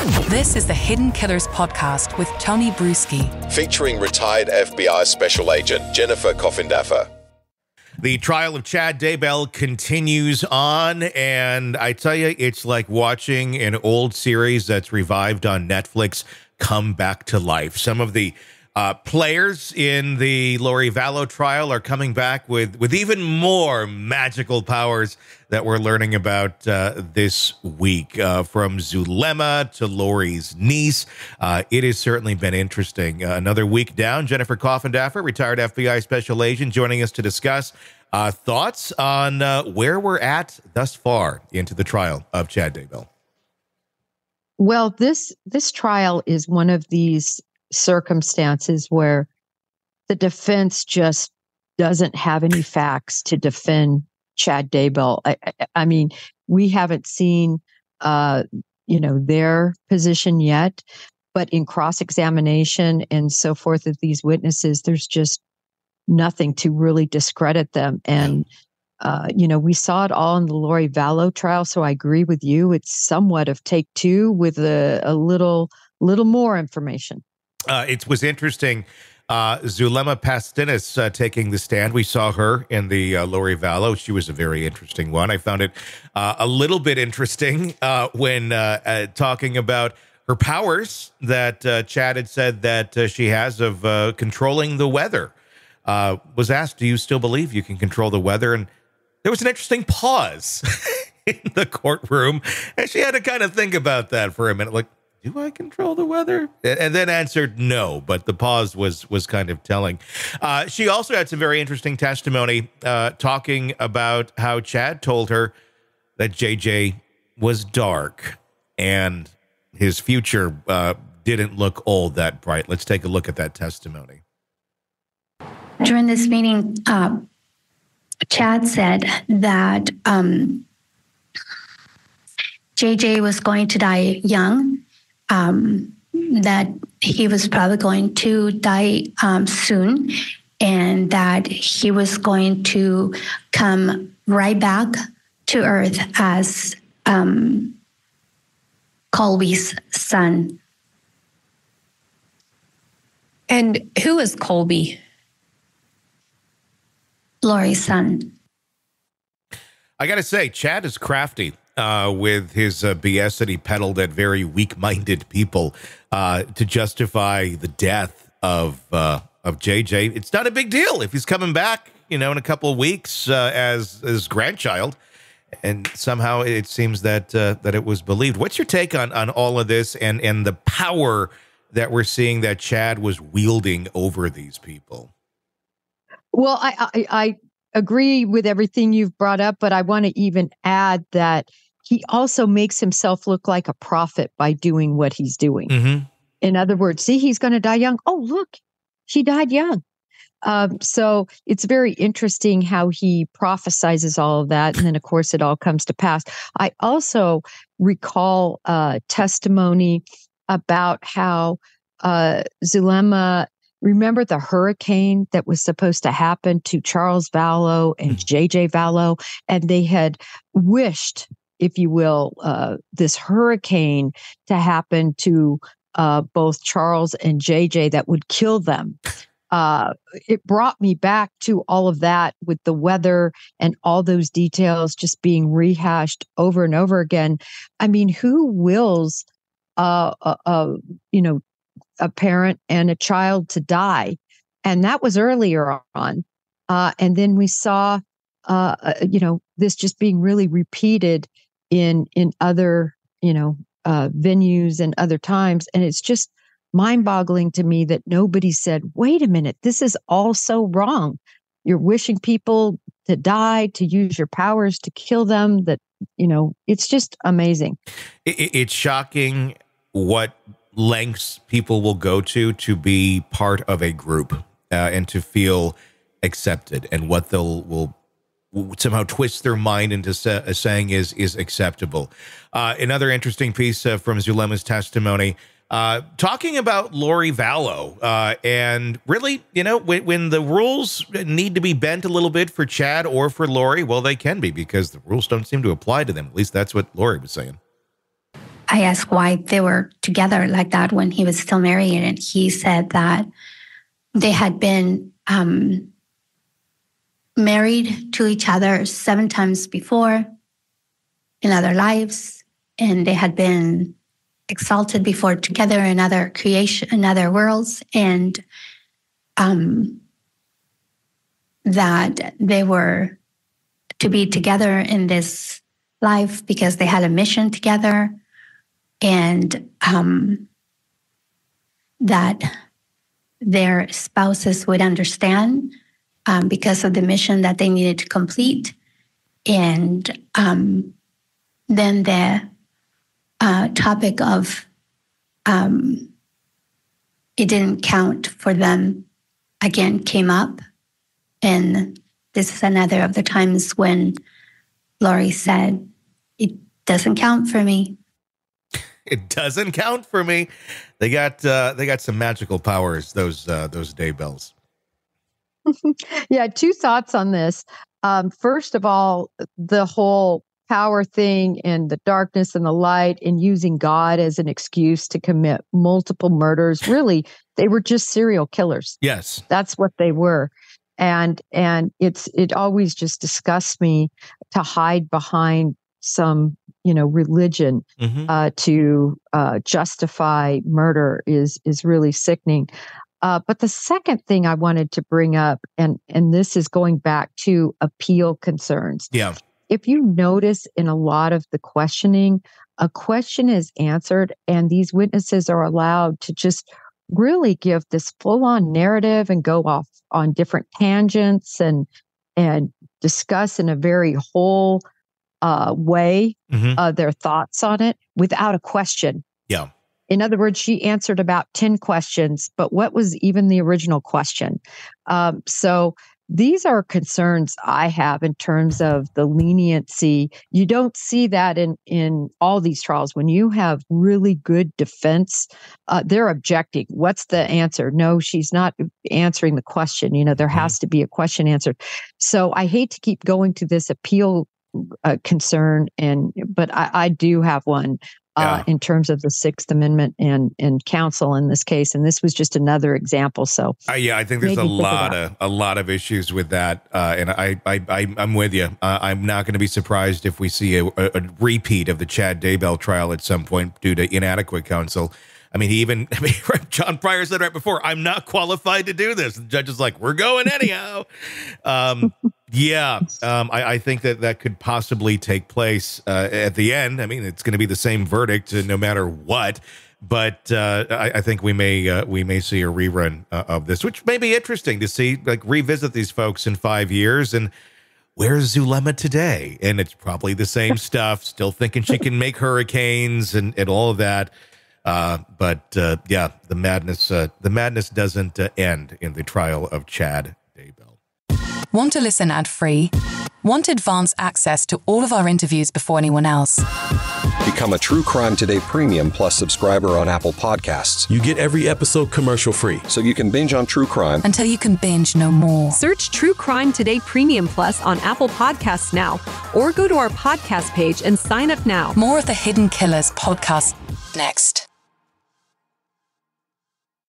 This is the Hidden Killers podcast with Tony Brueski, featuring retired FBI Special Agent Jennifer Coffindaffer. The trial of Chad Daybell continues on, and I tell you, it's like watching an old series that's revived on Netflix come back to life. Some of the players in the Lori Vallow trial are coming back with even more magical powers that we're learning about this week. From Zulema to Lori's niece, it has certainly been interesting. Another week down. Jennifer Coffindaffer, retired FBI Special Agent, joining us to discuss thoughts on where we're at thus far into the trial of Chad Daybell. Well, this trial is one of these circumstances where the defense just doesn't have any facts to defend Chad Daybell. I mean, we haven't seen, their position yet, but in cross-examination and so forth of these witnesses, there's just nothing to really discredit them. And, we saw it all in the Lori Vallow trial. So I agree with you. It's somewhat of take two with a little more information. It was interesting. Zulema Pastenes taking the stand. We saw her in the Lori Vallow. She was a very interesting one. I found it a little bit interesting when talking about her powers that Chad had said that she has of controlling the weather. Was asked, do you still believe you can control the weather? And there was an interesting pause in the courtroom, and she had to kind of think about that for a minute, like, do I control the weather? And then answered no, but the pause was kind of telling. She also had some very interesting testimony talking about how Chad told her that JJ was dark and his future didn't look all that bright. Let's take a look at that testimony. During this meeting, Chad said that JJ was going to die young, that he was probably going to die soon, and that he was going to come right back to Earth as Colby's son. And who is Colby? Lori's son. I got to say, Chad is crafty with his BS that he peddled at very weak-minded people to justify the death of JJ. It's not a big deal if he's coming back, in a couple of weeks as his grandchild. And somehow it seems that it was believed. What's your take on all of this and the power that we're seeing that Chad was wielding over these people? Well, I agree with everything you've brought up, but I want to even add that he also makes himself look like a prophet by doing what he's doing. Mm-hmm. In other words, see, he's going to die young. Oh, look, she died young. So it's very interesting how he prophesizes all of that. And then, of course, it all comes to pass. I also recall testimony about how Zulema, remember the hurricane that was supposed to happen to Charles Vallow and JJ Vallow, and they had wished, if you will, this hurricane to happen to both Charles and JJ that would kill them. It brought me back to all of that with the weather and all those details just being rehashed over and over again. I mean, who wills, a parent and a child to die? And that was earlier on. And then we saw, this just being really repeated in other, venues and other times. And it's just mind-boggling to me that nobody said, wait a minute, this is all so wrong. You're wishing people to die, to use your powers to kill them. That, it's just amazing. It's shocking what lengths people will go to be part of a group and to feel accepted, and what will somehow twist their mind into saying is acceptable. Another interesting piece from Zulema's testimony, talking about Lori Vallow, and really, when the rules need to be bent a little bit for Chad or for Lori, well, they can be, because the rules don't seem to apply to them. At least that's what Lori was saying. I asked why they were together like that when he was still married. And he said that they had been married to each other 7 times before in other lives. And they had been exalted before together in other creation, in other worlds. And that they were to be together in this life because they had a mission together, and that their spouses would understand because of the mission that they needed to complete. And then the topic of it didn't count for them again came up. And this is another of the times when Lori said, "It doesn't count for me." It doesn't count for me. They got some magical powers, those Daybells. Yeah, 2 thoughts on this. First of all, the whole power thing and the darkness and the light and using God as an excuse to commit multiple murders. Really, they were just serial killers. Yes. That's what they were. And it always just disgusts me to hide behind some, religion to justify murder is really sickening. But the second thing I wanted to bring up, and this is going back to appeal concerns. Yeah. If you notice in a lot of the questioning, a question is answered and these witnesses are allowed to just really give this full-on narrative and go off on different tangents and discuss in a very whole way their thoughts on it without a question. Yeah. In other words, she answered about 10 questions, but what was even the original question? So these are concerns I have in terms of the leniency. You don't see that in all these trials. When you have really good defense, they're objecting. What's the answer? No, she's not answering the question. There has to be a question answered. So I hate to keep going to this appeal concern, but I do have one. In terms of the Sixth Amendment and counsel in this case, and this was just another example. So, I think there's a lot of issues with that, and I'm with you. I'm not going to be surprised if we see a repeat of the Chad Daybell trial at some point due to inadequate counsel. John Pryor said right before, "I'm not qualified to do this." The judge is like, "We're going anyhow." I think that could possibly take place at the end. It's going to be the same verdict no matter what. But I think we may see a rerun of this, which may be interesting to see, revisit these folks in 5 years and where's Zulema today? And it's probably the same stuff, still thinking she can make hurricanes and all of that. But the madness doesn't end in the trial of Chad Daybell. Want to listen ad-free? Want advance access to all of our interviews before anyone else? Become a True Crime Today Premium Plus subscriber on Apple Podcasts. You get every episode commercial-free, so you can binge on true crime until you can binge no more. Search True Crime Today Premium Plus on Apple Podcasts now, or go to our podcast page and sign up now. More of the Hidden Killers podcast next.